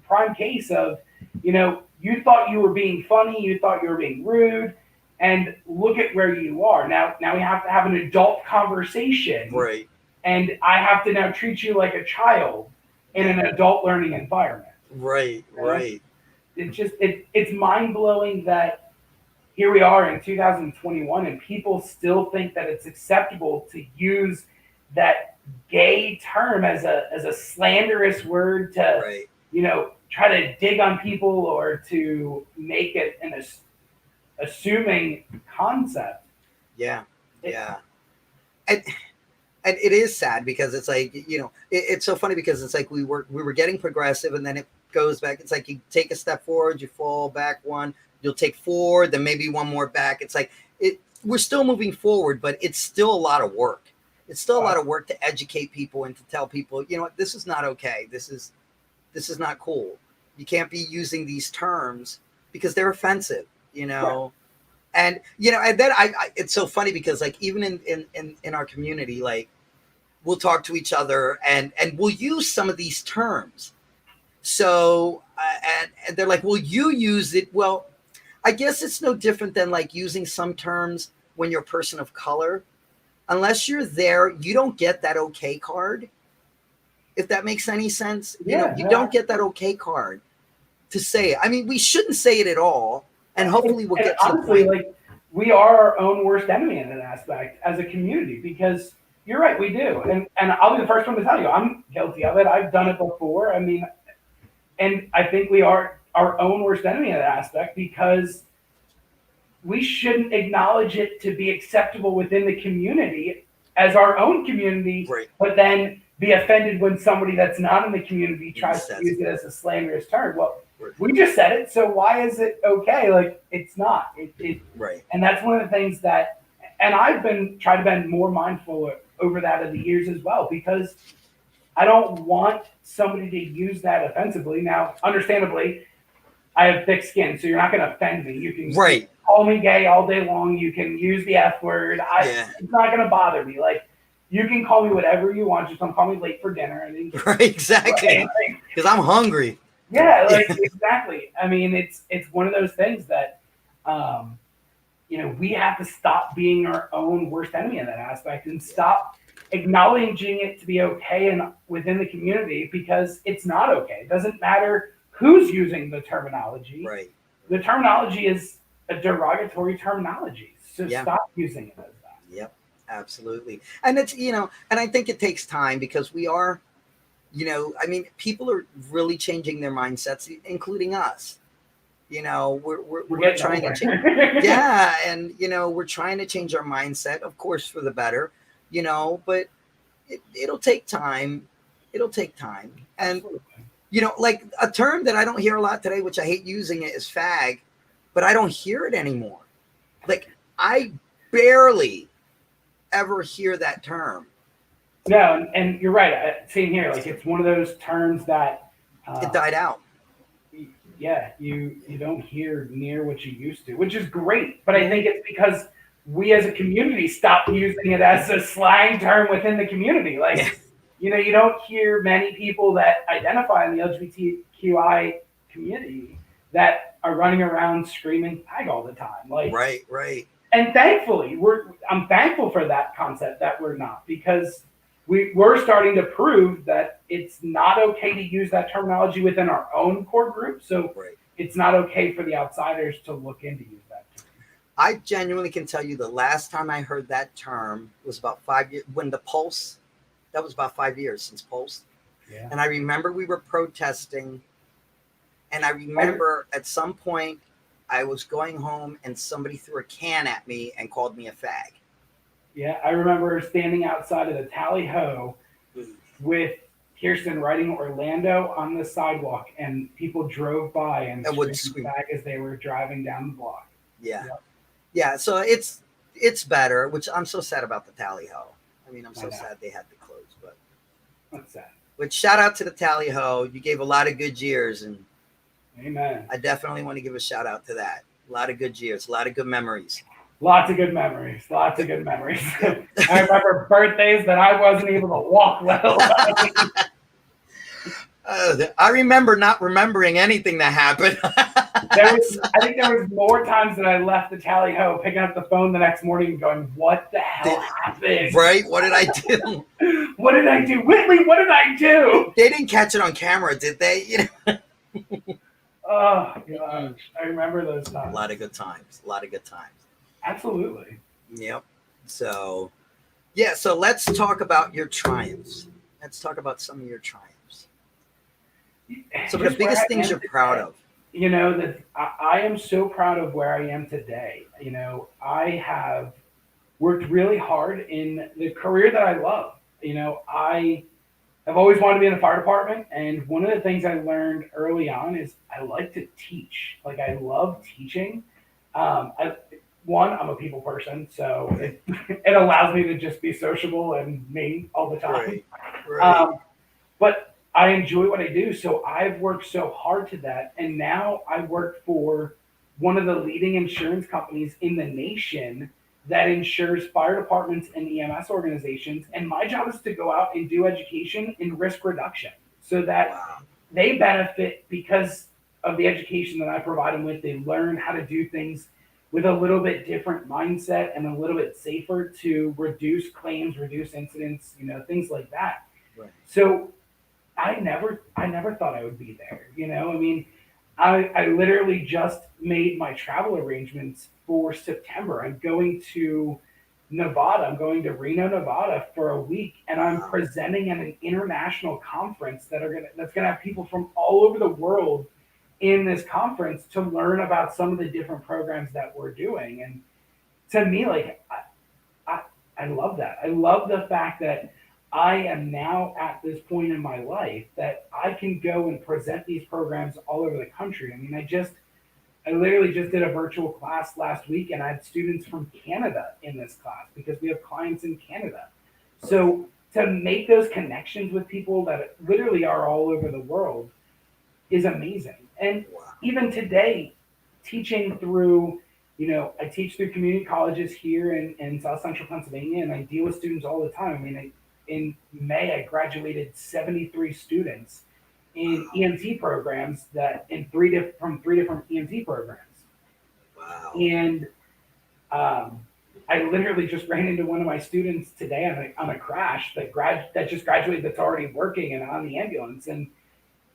prime case of, you thought you were being funny, you thought you were being rude, and look at where you are. Now we have to have an adult conversation. Right. And I have to now treat you like a child in an adult learning environment. Right. It's mind-blowing that here we are in 2021 and people still think that it's acceptable to use that gay term as a slanderous word to try to dig on people or to make it an assuming concept. Yeah. And it is sad because it's like, it's so funny because it's like we were getting progressive, and then it goes back. It's like you take a step forward, you fall back one, you'll take 4, then maybe one more back. It's like we're still moving forward, but it's still a lot of work. It's still a lot of work to educate people and to tell people, what, this is not okay. This is not cool. You can't be using these terms because they're offensive, Right. And and then it's so funny because like even in our community, like we'll talk to each other and we'll use some of these terms. So and they're like, well, you use it. Well, I guess it's no different than like using some terms when you're a person of color. Unless you're there, you don't get that okay card. If that makes any sense, you don't get that okay card to say it. I mean, we shouldn't say it at all. And hopefully we'll get to honestly, the point. like we are our own worst enemy in an aspect as a community, because you're right, we do. And I'll be the first one to tell you, I'm guilty of it. I've done it before. I mean, and I think we are our own worst enemy in that aspect because we shouldn't acknowledge it to be acceptable within the community as our own community, Right. but then be offended when somebody that's not in the community tries to use it as a slanderous term. Well, we just said it, so why is it okay? Like, it's not. Right. And that's one of the things that, and I've been trying to be more mindful over that of the years as well, because I don't want somebody to use that offensively. Now, understandably, I have thick skin, so you're not going to offend me. You can call me gay all day long. You can use the F word. It's not going to bother me. Like, you can call me whatever you want. Just don't call me late for dinner. Right, exactly. Because I'm hungry. Yeah, like exactly. I mean, it's one of those things that, we have to stop being our own worst enemy in that aspect and stop acknowledging it to be okay and within the community, because it's not okay. It doesn't matter who's using the terminology. Right. The terminology is a derogatory terminology, so stop using it as that. Yep, absolutely. And it's and I think it takes time because we are. I mean, people are really changing their mindsets, including us. We're trying to change. Yeah, and we're trying to change our mindset, of course, for the better. But it'll take time. It'll take time. And like a term that I don't hear a lot today, which I hate using it, is fag, but I don't hear it anymore. Like I barely ever hear that term. No, and you're right. Same here. Like it's one of those terms that it died out. Yeah, you don't hear near what you used to, which is great. But I think it's because we as a community stopped using it as a slang term within the community. Like, you don't hear many people that identify in the LGBTQI community that are running around screaming fag all the time. Like, right. And thankfully, I'm thankful for that concept that we're not, because we're starting to prove that it's not okay to use that terminology within our own core group. So it's not okay for the outsiders to look in to use that term. I genuinely can tell you the last time I heard that term was about 5 years, when the Pulse, that was about 5 years since Pulse. Yeah. And I remember we were protesting, and I remember at some point I was going home and somebody threw a can at me and called me a fag. Yeah, I remember standing outside of the Tally Ho with Kirsten writing Orlando on the sidewalk, and people drove by and would scream fag as they were driving down the block. Yeah. So it's better, which I'm so sad about the Tally Ho. I mean, I'm so sad they had to close, but that's sad. But shout out to the Tally Ho. You gave a lot of good years, and amen. I definitely want to give a shout out to that. A lot of good years, a lot of good memories. Lots of good memories. I remember birthdays that I wasn't able to walk, let alone. I remember not remembering anything that happened. I think there was more times that I left the Tally Ho, picking up the phone the next morning and going, what the hell happened? Right? What did I do? What did I do? Whitley, what did I do? They didn't catch it on camera, did they? Oh, gosh. I remember those times. A lot of good times. Absolutely. Yep. So let's talk about your triumphs. Let's talk about some of your triumphs. So the just where biggest I things am you're today. proud of. You know, that I am so proud of where I am today. You know, I have worked really hard in the career that I love. You know, I've always wanted to be in the fire department, and one of the things I learned early on is I like to teach. Like I love teaching. I'm a people person, so it allows me to just be sociable and me all the time. Right. But I enjoy what I do, so I've worked so hard to that, and now I work for one of the leading insurance companies in the nation that insures fire departments and EMS organizations. And my job is to go out and do education in risk reduction so that Wow. they benefit because of the education that I provide them with. They learn how to do things with a little bit different mindset and a little bit safer to reduce claims, reduce incidents, you know, things like that. Right. So I never thought I would be there. You know, I mean, I literally just made my travel arrangements for September. I'm going to Nevada. I'm going to Reno, Nevada for a week, and I'm Wow. presenting at an international conference that's gonna have people from all over the world in this conference to learn about some of the different programs that we're doing. And to me, like I, I love that. I love the fact that I am now at this point in my life that I can go and present these programs all over the country. I mean, I literally just did a virtual class last week, and I had students from Canada in this class because we have clients in Canada. So to make those connections with people that literally are all over the world is amazing. And Wow. even today, teaching through, you know, I teach through community colleges here in South Central Pennsylvania, and I deal with students all the time. I mean, in May, I graduated 73 students in EMT programs from three different EMT programs. Wow. And I literally just ran into one of my students today on a crash that just graduated, that's already working and on the ambulance. And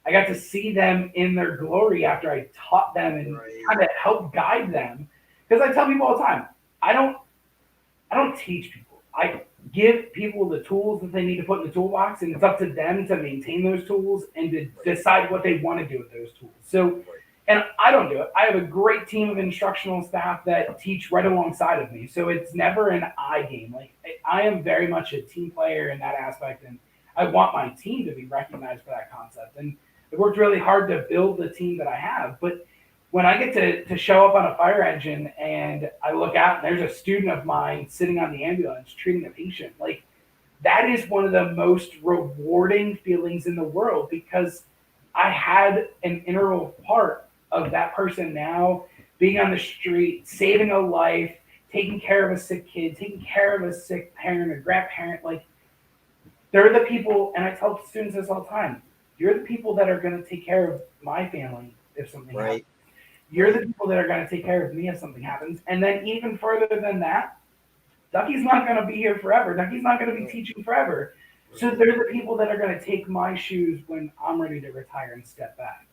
I got to see them in their glory after I taught them and kind of helped guide them. Because I tell people all the time, I don't teach people. I give people the tools that they need to put in the toolbox, and it's up to them to maintain those tools and to decide what they want to do with those tools. So, and I don't do it. I have a great team of instructional staff that teach right alongside of me. So it's never an I game. Like I am very much a team player in that aspect, and I want my team to be recognized for that concept. And I worked really hard to build the team that I have. But when I get to show up on a fire engine and I look out and there's a student of mine sitting on the ambulance treating a patient, like that is one of the most rewarding feelings in the world, because I had an integral part of that person now being on the street, saving a life, taking care of a sick kid, taking care of a sick parent or grandparent. Like they're the people, and I tell students this all the time, you're the people that are going to take care of my family if something happens. You're the people that are going to take care of me if something happens. And then even further than that, Ducky's not going to be here forever. Ducky's not going to be teaching forever. So they're the people that are going to take my shoes when I'm ready to retire and step back.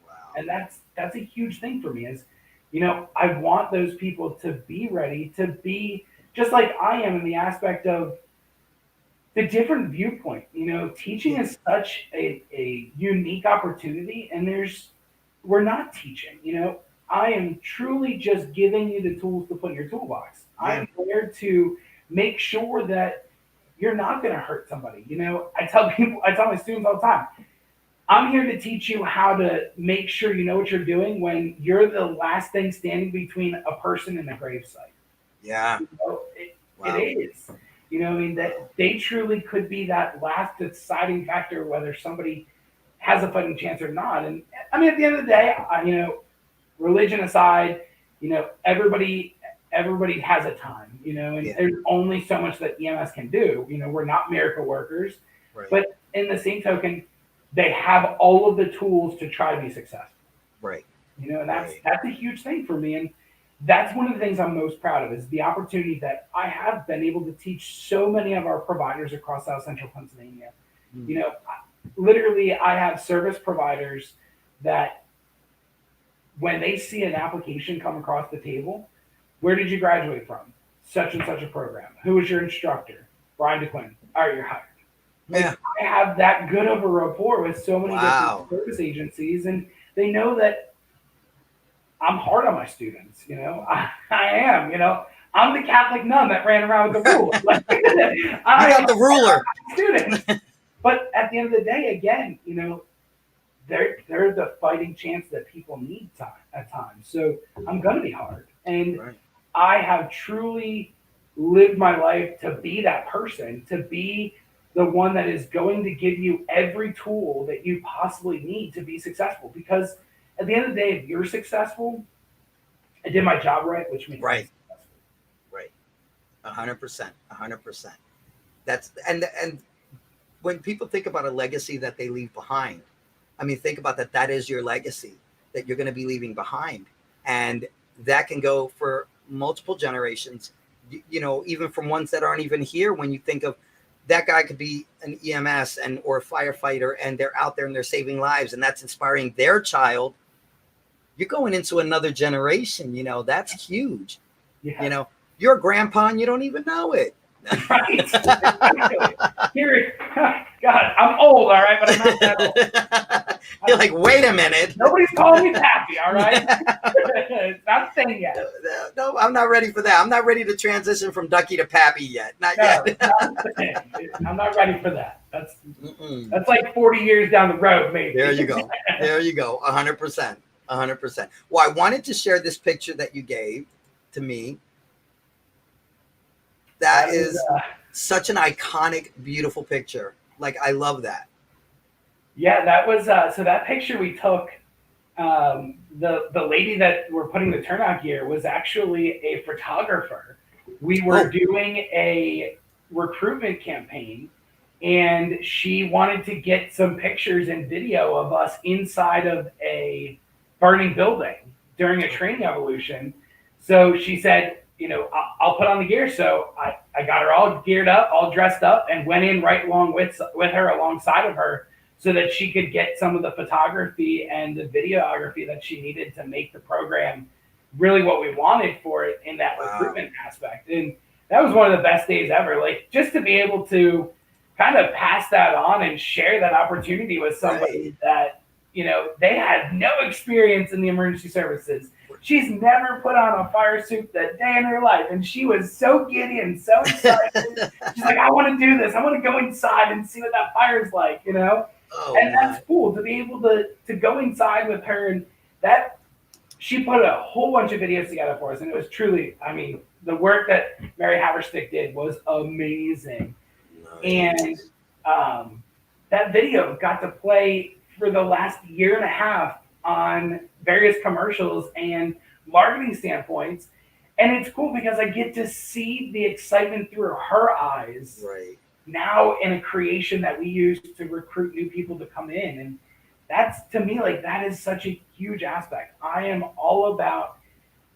Wow. And that's a huge thing for me is, you know, I want those people to be ready to be just like I am in the aspect of the different viewpoint. You know, teaching is such a unique opportunity, and we're not teaching, you know. I am truly just giving you the tools to put in your toolbox. I am there to make sure that you're not going to hurt somebody. You know, I tell my students all the time, I'm here to teach you how to make sure you know what you're doing when you're the last thing standing between a person and a gravesite. Yeah. You know, it is. You know, I mean, that they truly could be that last deciding factor whether somebody has a fighting chance or not. And I mean, at the end of the day, you know, religion aside, you know, everybody has a time, you know, and there's only so much that EMS can do. You know, we're not miracle workers, but in the same token, they have all of the tools to try to be successful. Right. You know, and that's a huge thing for me. And that's one of the things I'm most proud of is the opportunity that I have been able to teach so many of our providers across South Central Pennsylvania. Mm-hmm. You know, literally I have service providers that when they see an application come across the table, where did you graduate from? Such and such a program. Who was your instructor? Bryan Duquin. All right, you're hired. Like, Yeah. I have that good of a rapport with so many Wow. different service agencies, and they know that I'm hard on my students. I am. I'm the Catholic nun that ran around with the ruler. Like, You got the ruler. Students. But at the end of the day, again, they're the fighting chance that people need at times. So I'm gonna be hard, and Right. I have truly lived my life to be that person, to be the one that is going to give you every tool that you possibly need to be successful. Because at the end of the day, if you're successful, I did my job right, which means Right. I'm successful. Right. 100%. 100%. And when people think about a legacy that they leave behind, I mean, think about that. That is your legacy that you're going to be leaving behind. And that can go for multiple generations, even from ones that aren't even here. When you think of that guy could be an EMS or a firefighter, and they're out there and they're saving lives, and that's inspiring their child. You're going into another generation, that's huge. Yeah. You're a grandpa and you don't even know it. Right. Exactly. Here, God, I'm old, all right, but I'm not that old. You're like, wait a minute. Nobody's calling me Pappy, all right? It's not a thing yet. No, I'm not ready for that. I'm not ready to transition from Ducky to Pappy yet. Not yet. I'm not ready for that. That's like 40 years down the road, maybe. There you go. 100%. 100%. Well, I wanted to share this picture that you gave to me. That is such an iconic, beautiful picture. Like, I love that. Yeah, that was so that picture we took. The lady that we're putting the turnout gear was actually a photographer. We were doing a recruitment campaign, and she wanted to get some pictures and video of us inside of a burning building during a training evolution. So she said, I'll put on the gear. So I got her all geared up, all dressed up, and went in right along with her, alongside of her, so that she could get some of the photography and the videography that she needed to make the program really what we wanted for it in that recruitment aspect. And that was one of the best days ever. Like, just to be able to kind of pass that on and share that opportunity with somebody that, they had no experience in the emergency services. She's never put on a fire suit that day in her life, and she was so giddy and so excited. She's like, I want to do this. I want to go inside and see what that fire's like, Oh, and that's cool to be able to go inside with her. And that she put a whole bunch of videos together for us, and it was truly, I mean, the work that Mary Haverstick did was amazing. Nice. And that video got to play for the last year and a half on various commercials and marketing standpoints. And it's cool because I get to see the excitement through her eyes. Right. Now in a creation that we use to recruit new people to come in. And that's, to me, like, that is such a huge aspect. I am all about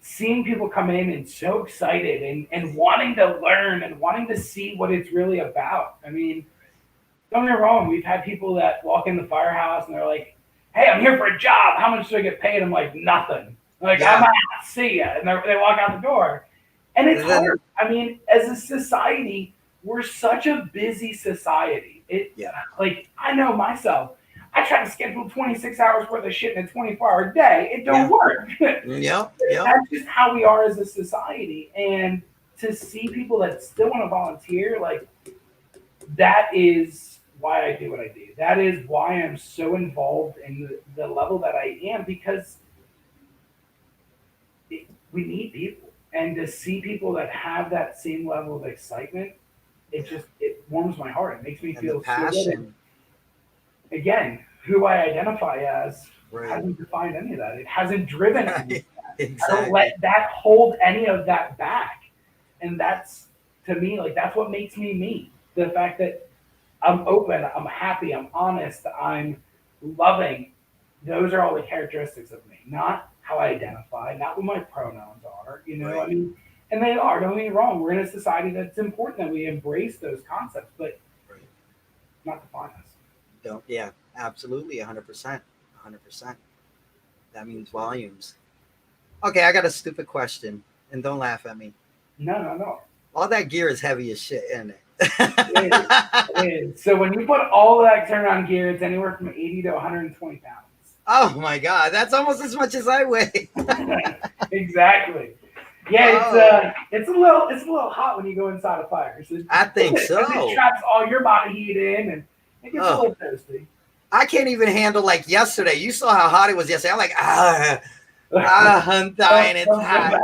seeing people come in and so excited and wanting to learn and wanting to see what it's really about. I mean, don't get me wrong, we've had people that walk in the firehouse and they're like, hey, I'm here for a job. How much do I get paid? I'm like, nothing. Like, I'm out, see ya. And they walk out the door. And it's hard. I mean, as a society, we're such a busy society. Like, I know myself. I try to schedule 26 hours worth of shit in a 24-hour day. It don't work. That's just how we are as a society. And to see people that still want to volunteer, like, that is why I do what I do. That is why I'm so involved in the level that I am, because we need people. And to see people that have that same level of excitement, it warms my heart. It makes me feel so good. Again, who I identify as hasn't defined any of that. It hasn't driven any of that. Exactly. I don't let that hold any of that back. And that's, to me, like, that's what makes me me. The fact that I'm open, I'm happy, I'm honest, I'm loving. Those are all the characteristics of me, not how I identify, not what my pronouns are, I mean, and they are, don't get me wrong. We're in a society that's important that we embrace those concepts, but not define us. Absolutely, 100%. 100%. That means volumes. Okay, I got a stupid question, and don't laugh at me. No. All that gear is heavy as shit, isn't it? It is. So when you put all of that turnaround gear, it's anywhere from 80 to 120 pounds. Oh my God, that's almost as much as I weigh. Exactly. Yeah, it's a little hot when you go inside a fire. So I think so. It traps all your body heat in, and it gets a little toasty. I can't even handle like yesterday. You saw how hot it was yesterday. I'm like, I'm dying. It's hot.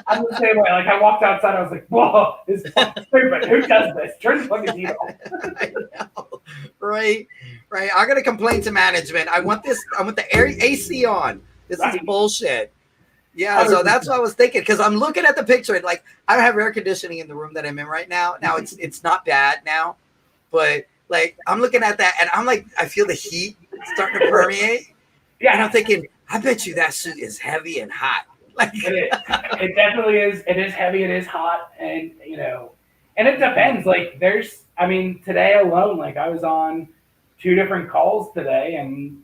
I'm the same way. Like I walked outside, I was like, "Whoa, this is fucking stupid. Who does this? Turn the fucking heat off." I know. Right. I'm gonna complain to management. I want the AC on. This is bullshit. Yeah, so that's what I was thinking, because I'm looking at the picture and like I don't have air conditioning in the room that I'm in right now. Now it's not bad now, but like I'm looking at that and I'm like, I feel the heat starting to permeate. Yeah, and I'm thinking, I bet you that suit is heavy and hot. Like it definitely is. It is heavy. It is hot, and and it depends. Like today alone, like I was on 2 different calls today, and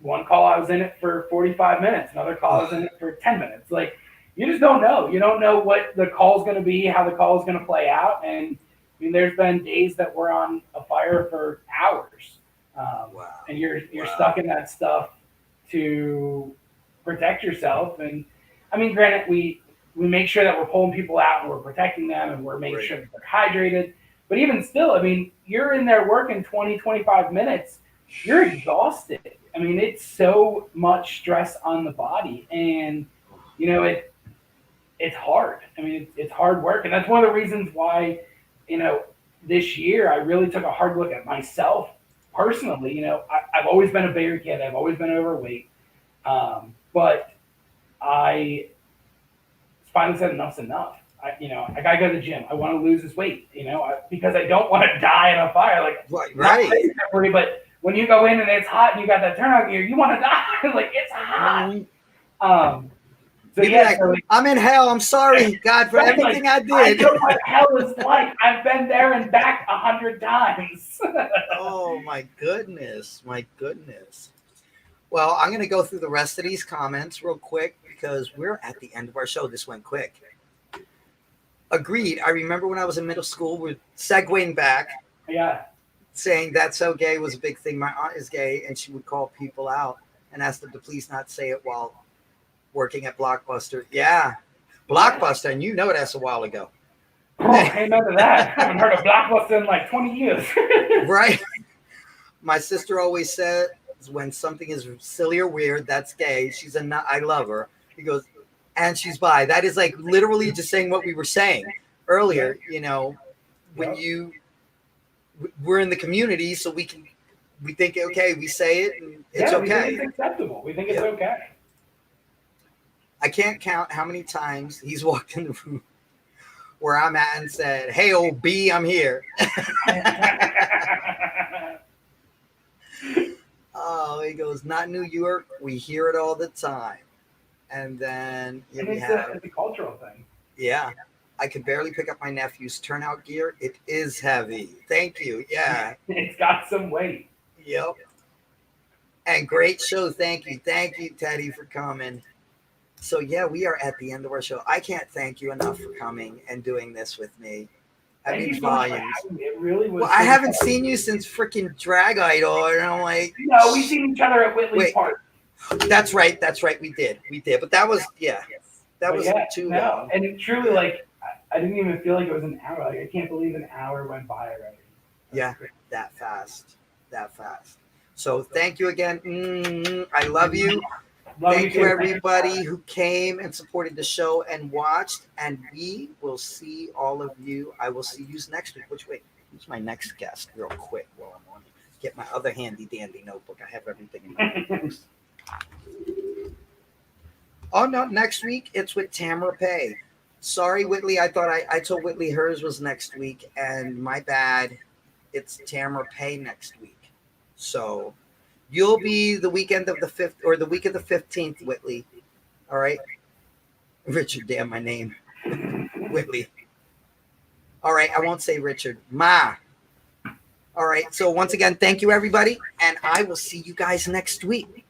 one call I was in it for 45 minutes. Another call I was in it for 10 minutes. Like you just don't know. You don't know what the call is going to be, how the call is going to play out. And there's been days that we're on a fire for hours, and you're stuck in that stuff to protect yourself. And granted, we make sure that we're pulling people out and we're protecting them and we're making sure that they're hydrated. But even still, you're in there working 20, 25 minutes. You're exhausted. It's so much stress on the body, and it's hard. It's hard work, and that's one of the reasons why this year I really took a hard look at myself personally. I've always been a bigger kid. I've always been overweight, but I finally said enough's enough. I gotta go to the gym. I want to lose this weight. Because I don't want to die in a fire. Like right. But when you go in and it's hot and you got that turnout gear, you want to die. Like it's hot. So yeah, I'm in hell. I'm sorry, God, for everything I did. I know what hell is like. I've been there and back 100 times. Oh my goodness. Well, I'm going to go through the rest of these comments real quick because we're at the end of our show. This went quick. Agreed. I remember when I was in middle school, we're segueing back. Yeah. Saying that's so gay was a big thing. My aunt is gay, and she would call people out and ask them to please not say it while working at Blockbuster. Yeah, Blockbuster, and you know that's a while ago. Oh, ain't none of that. I haven't heard of Blockbuster in like 20 years. Right. My sister always said when something is silly or weird, that's gay. She's I love her. He goes, and she's bi. That is like literally just saying what we were saying earlier. When we're in the community, so we think, okay, we say it and it's okay. We think it's acceptable. We think it's okay. I can't count how many times he's walked in the room where I'm at and said, "Hey, old B, I'm here." Oh, he goes, "Not New York. We hear it all the time." And then it's a cultural thing. Yeah. I could barely pick up my nephew's turnout gear. It is heavy. Thank you. Yeah. It's got some weight. Yep. And great show. Thank you. Thank you, Teddy, for coming. So, yeah, we are at the end of our show. I can't thank you enough for coming and doing this with me. Volumes. It really was. Well, I haven't seen you since freaking Drag Idol. And I'm like, no, we've seen each other at Whitley's Park. That's right. We did. But that was, that was too long. And truly, like, I didn't even feel like it was an hour. Like, I can't believe an hour went by already. Yeah, that fast. So thank you again. I love you. Thank you, everybody who came and supported the show and watched. And we will see all of you. I will see you next week. Who's my next guest? Real quick while I'm on. Get my other handy dandy notebook. I have everything in my notebooks. Oh no! Next week it's with Tamara Pay. Sorry, Whitley. I thought I told Whitley hers was next week, and my bad. It's Tamara Pay next week. So you'll be the weekend of the 5th or the week of the 15th, Whitley. All right. Richard, damn my name. Whitley. All right. I won't say Richard. Ma. All right. So once again, thank you, everybody. And I will see you guys next week.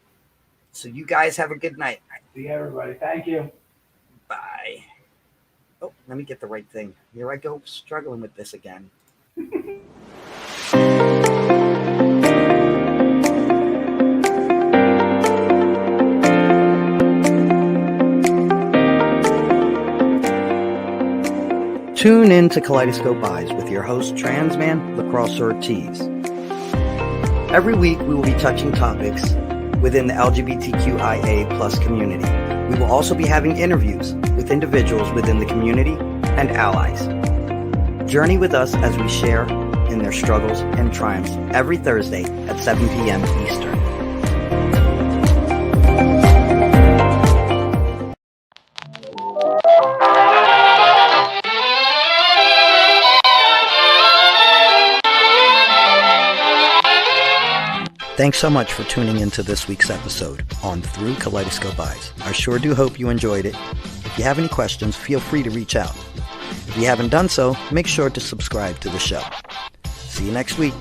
So you guys have a good night. See you, everybody. Thank you. Bye. Oh, let me get the right thing. Here I go, struggling with this again. Tune in to Kaleidoscope Eyes with your host, Transman Lacrosse Ortiz. Every week, we will be touching topics within the LGBTQIA plus community. We will also be having interviews with individuals within the community and allies. Journey with us as we share in their struggles and triumphs every Thursday at 7 p.m. Eastern. Thanks so much for tuning into this week's episode on Through Kaleidoscope Eyes. I sure do hope you enjoyed it. If you have any questions, feel free to reach out. If you haven't done so, make sure to subscribe to the show. See you next week.